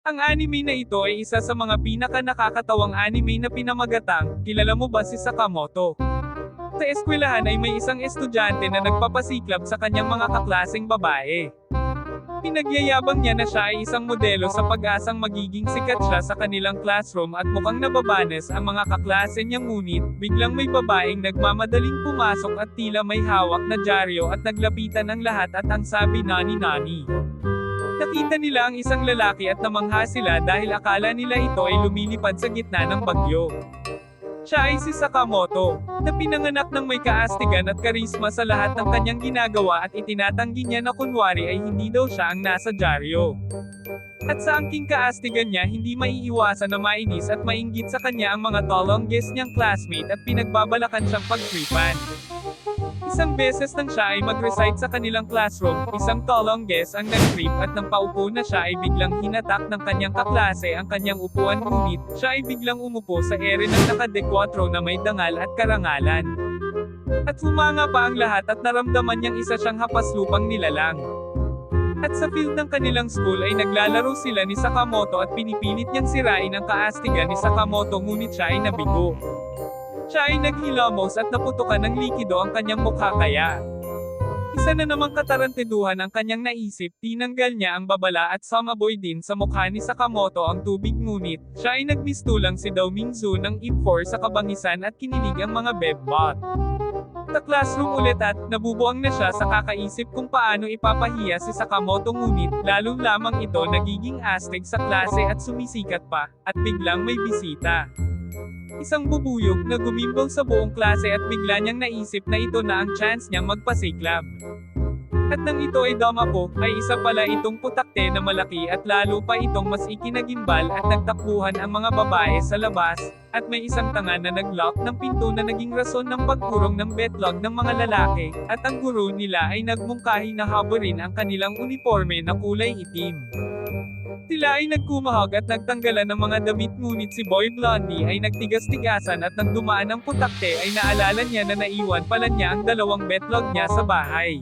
Ang anime na ito ay isa sa mga pinaka-nakakatawang anime na pinamagatang, kilala mo ba si Sakamoto? Sa eskwelahan ay may isang estudyante na nagpapasiklab sa kanyang mga kaklaseng babae. Pinagyayabang niya na siya ay isang modelo sa pag-asang magiging sikat siya sa kanilang classroom at mukhang nababanes ang mga kaklase niya, ngunit, biglang may babaeng nagmamadaling pumasok at tila may hawak na dyaryo at naglapitan ang lahat at ang sabi, "Nani nani." Nakita nila ang isang lalaki at namangha sila dahil akala nila ito ay lumilipad sa gitna ng bagyo. Siya ay si Sakamoto, na pinanganak ng may kaastigan at karisma sa lahat ng kanyang ginagawa at itinatanggi niya na kunwari ay hindi daw siya ang nasa dyaryo. At sa angking kaastigan niya, hindi maiiwasan na mainis at mainggit sa kanya ang mga tolongges niyang classmate at pinagbabalakan siyang pagtripan. Isang beses nang siya ay mag-recite sa kanilang classroom, isang tolongges ang nag-trip at nang paupo na siya ay biglang hinatak ng kanyang kaklase ang kanyang upuan, ngunit, siya ay biglang umupo sa ere ng naka-dekwatro na may dangal at karangalan. At humanga pa ang lahat at naramdaman niyang isa siyang hapaslupang nilalang. At sa field ng kanilang school ay naglalaro sila ni Sakamoto at pinipilit niyang sirain ang kaastigan ni Sakamoto, ngunit siya ay nabigo. Siya ay naghilamos at naputukan ng likido ang kanyang mukha, kaya isa na namang katarantiduhan ang kanyang naisip, tinanggal niya ang babala at sumaboy din sa mukha ni Sakamoto ang tubig, ngunit, siya ay nagmistulang si Dao Mingzu ng ip-4 sa kabangisan at kinilig ang mga bebot. Sa classroom ulit at, nabubuang na siya sa kakaisip kung paano ipapahiya si Sakamoto, ngunit, lalong lamang ito nagiging astig sa klase at sumisikat pa, at biglang may bisita. Isang bubuyog na gumimbal sa buong klase at bigla niyang naisip na ito na ang chance niyang magpasiklab. At nang ito ay dumapo, ay isa pala itong putakte na malaki at lalo pa itong mas ikinagimbal at nagtakbuhan ang mga babae sa labas, at may isang tanga na nag-lock ng pinto na naging rason ng pagkurong ng betlog ng mga lalaki, at ang guro nila ay nagmungkahi na haburin ang kanilang uniforme na kulay itim. Sila ay nagkumahog at nagtanggalan ng mga damit, ngunit si Boy Blondie ay nagtigas-tigasan at nang dumaan ang putakte ay naalala niya na naiwan pala niya ang dalawang betlog niya sa bahay.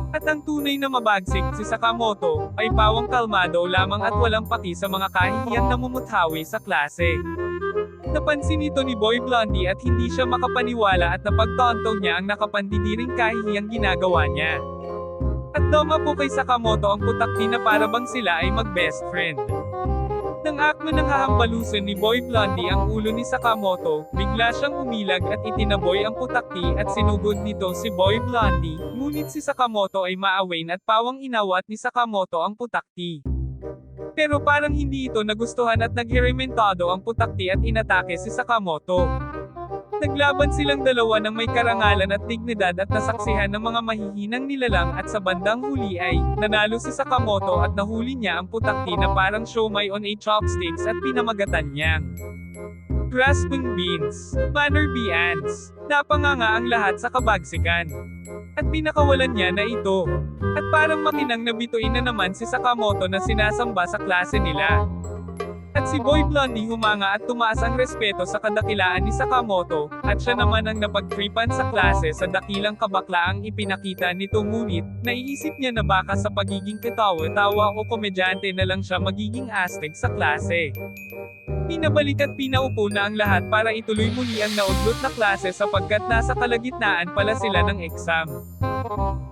At ang tunay na mabagsik, si Sakamoto, ay pawang kalmado lamang at walang paki sa mga kahihiyang namumuthawi sa klase. Napansin ito ni Boy Blondie at hindi siya makapaniwala at napagtonto niya ang nakapandidiring kahihiyang ginagawa niya. At dumapo kay Sakamoto ang putakti na para bang sila ay mag-best friend. Nang akma ng hahambalusan ni Boy Blondie ang ulo ni Sakamoto, bigla siyang umilag at itinaboy ang putakti at sinugod nito si Boy Blondie, ngunit si Sakamoto ay maawain at pawang inawat ni Sakamoto ang putakti. Pero parang hindi ito nagustuhan at naghirementado ang putakti at inatake si Sakamoto. Naglaban silang dalawa ng may karangalan at dignidad at nasaksihan ng mga mahihinang nilalang, at sa bandang huli ay, nanalo si Sakamoto at nahuli niya ang putakti na parang siomai on a chopsticks at pinamagatan niyang grasping beans, manner be ants. Napanganga ang lahat sa kabagsikan. At pinakawalan niya na ito. At parang makinang nabituin na naman si Sakamoto na sinasamba sa klase nila. At si Boy Blondie humanga at tumaas ang respeto sa kadakilaan ni Sakamoto, at siya naman ang napagtripan sa klase sa dakilang kabaklaang ipinakita nito, ngunit, naiisip niya na baka sa pagiging katawa-tawa o komedyante na lang siya magiging astig sa klase. Pinabalik at pinaupo na ang lahat para ituloy muli ang naudlot na klase sapagkat nasa kalagitnaan pala sila ng exam.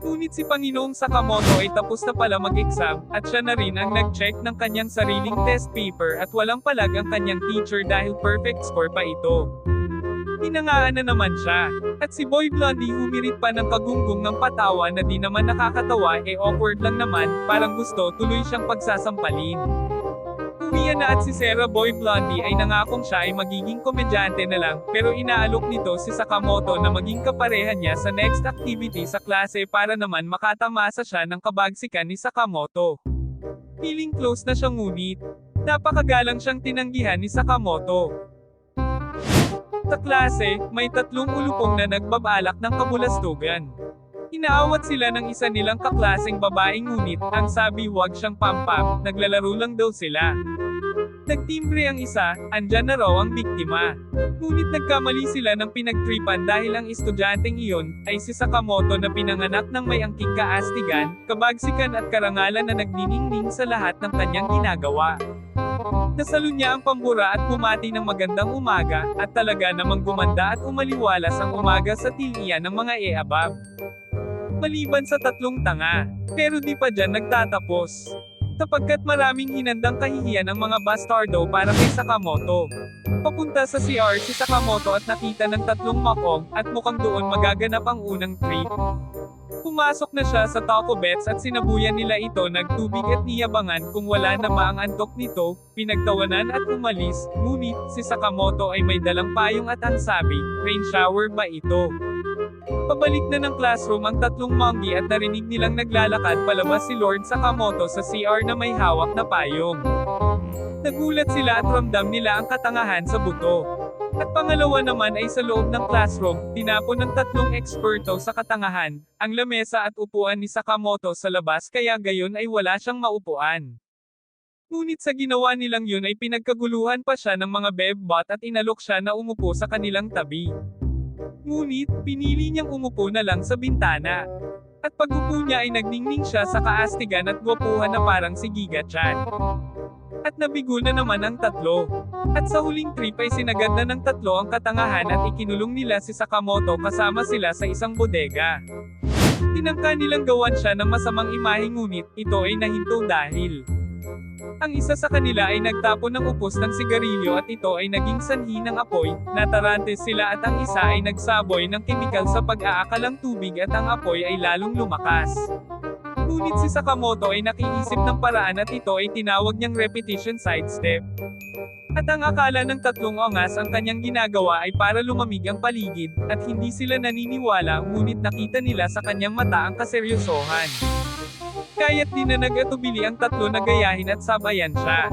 Ngunit si Panginoong Sakamoto ay tapos na pala mag-exam, at siya na rin ang nag-check ng kanyang sariling test paper at walang palag ang kanyang teacher dahil perfect score pa ito. Hinangaan na naman siya. At si Boy Blondie humirit pa ng kagunggong ng patawa na di naman nakakatawa, awkward lang naman, parang gusto tuloy siyang pagsasampalin. Umiyan na at si Sarah Boy Blondie ay nangakong siya ay magiging komedyante na lang, pero inaalok nito si Sakamoto na maging kaparehan niya sa next activity sa klase para naman makatamasa siya ng kabagsikan ni Sakamoto. Feeling close na siya, ngunit, napakagalang siyang tinanggihan ni Sakamoto. Sa klase, may tatlong ulupong na nagbabalak ng kabulastugan. Inaawat sila ng isa nilang kaklaseng babaeng, ngunit, ang sabi wag siyang pampam, naglalaro lang daw sila. Nagtimbre ang isa, andyan na raw ang biktima. Ngunit nagkamali sila ng pinagtripan dahil ang estudyanteng iyon, ay si Sakamoto na pinanganak ng may angking kaastigan, kabagsikan at karangalan na nagniningning sa lahat ng kanyang ginagawa. Nasalo niya ang pambura at bumati ng magandang umaga, at talaga namang gumanda at umaliwalas ang umaga sa tilian ng mga eabab. Maliban sa 3 tanga. Pero di pa dyan nagtatapos. Sapagkat maraming hinandang kahihiyan ang mga bastardo para kay Sakamoto. Papunta sa CR si Sakamoto at nakita ng 3 makong, at mukhang doon magaganap ang unang trip. Pumasok na siya sa Taco Bets at sinabuyan nila ito nagtubig at niyabangan kung wala na ba ang antok nito, pinagtawanan at umalis, ngunit si Sakamoto ay may dalang payong at ang sabi, rain shower ba ito? Pabalik na ng classroom ang 3 monkey at narinig nilang naglalakad palabas si Lord Sakamoto sa CR na may hawak na payong. Nagulat sila at ramdam nila ang katangahan sa buto. At pangalawa naman ay sa loob ng classroom, tinapon ng 3 eksperto sa katangahan, ang lamesa at upuan ni Sakamoto sa labas kaya gayon ay wala siyang maupuan. Ngunit sa ginawa nilang yun ay pinagkaguluhan pa siya ng mga bebot at inalok siya na umupo sa kanilang tabi. Ngunit, pinili niyang umupo na lang sa bintana. At pag-upo niya ay nagningning siya sa kaastigan at gwapuhan na parang si Giga Chan. At nabigo na naman ang 3. At sa huling trip ay sinagad na ng 3 ang katangahan at ikinulong nila si Sakamoto kasama sila sa isang bodega. Tinangka nilang gawan siya ng masamang imahe ngunit, ito ay nahinto dahil ang isa sa kanila ay nagtapon ng upos ng sigarilyo at ito ay naging sanhi ng apoy, natarante sila at ang isa ay nagsaboy ng kemikal sa pag-aakalang tubig at ang apoy ay lalong lumakas. Ngunit si Sakamoto ay nakiisip ng paraan at ito ay tinawag niyang repetition sidestep. At ang akala ng 3 ongas ang kanyang ginagawa ay para lumamig ang paligid, at hindi sila naniniwala ngunit nakita nila sa kanyang mata ang kaseryosohan. Kaya't di na nag-atubili ang 3 na gayahin at sabayan siya.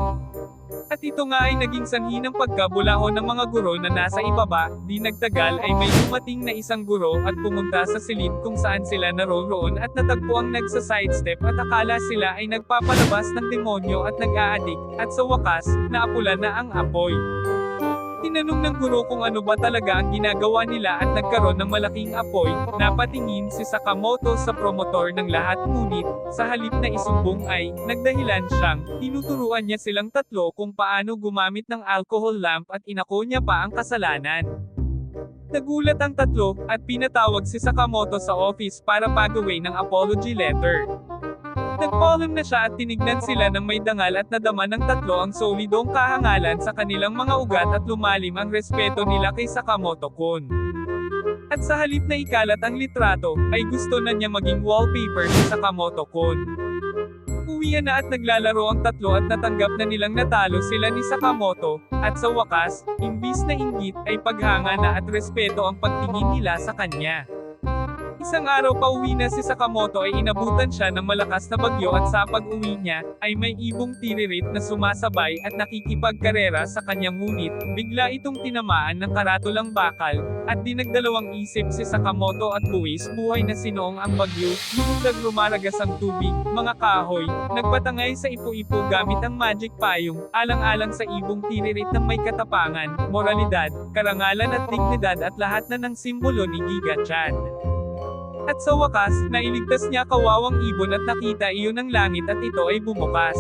At ito nga ay naging sanhi ng pagkabulahon ng mga guro na nasa ibaba, di nagtagal ay may dumating na isang guro at pumunta sa silid kung saan sila naroroon at natagpo ang nagsa-sidestep at akala sila ay nagpapalabas ng demonyo at nag-aadik, at sa wakas, naapula na ang apoy. Tinanong ng guro kung ano ba talaga ang ginagawa nila at nagkaroon ng malaking apoy, napatingin si Sakamoto sa promotor ng lahat ngunit, sa halip na isumbong ay, nagdahilan siyang, tinuturuan niya silang 3 kung paano gumamit ng alcohol lamp at inako niya pa ang kasalanan. Nagulat ang 3, at pinatawag si Sakamoto sa office para pagawin ng apology letter. Nagpaalam na siya at tinignan sila ng may dangal at nadama ng 3 ang solidong kahangalan sa kanilang mga ugat at lumalim ang respeto nila kay Sakamoto-kun. At sa halip na ikalat ang litrato, ay gusto na niya maging wallpaper si Sakamoto-kun. Uwian na at naglalaro ang 3 at natanggap na nilang natalo sila ni Sakamoto, at sa wakas, imbis na inggit, ay paghanga na at respeto ang pagtingin nila sa kanya. Isang araw pauwi na si Sakamoto ay inabutan siya ng malakas na bagyo at sa pag-uwi niya, ay may ibong tiririt na sumasabay at nakikipagkarera sa kanya ngunit, bigla itong tinamaan ng karatulang bakal, at di nagdalawang isip si Sakamoto at buwis buhay na sinoong ang bagyo, lumudag rumaragas ang tubig, mga kahoy, nagpatangay sa ipo-ipo gamit ang magic payong, alang-alang sa ibong tiririt ng may katapangan, moralidad, karangalan at dignidad at lahat na ng simbolo ni Giga Chan. At sa wakas, nailigtas niya kawawang ibon at nakita iyon ng langit at ito ay bumukas.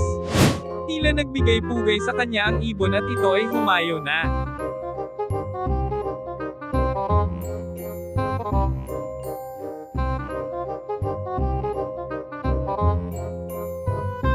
Tila nagbigay pugay sa kanya ang ibon at ito ay humayo na.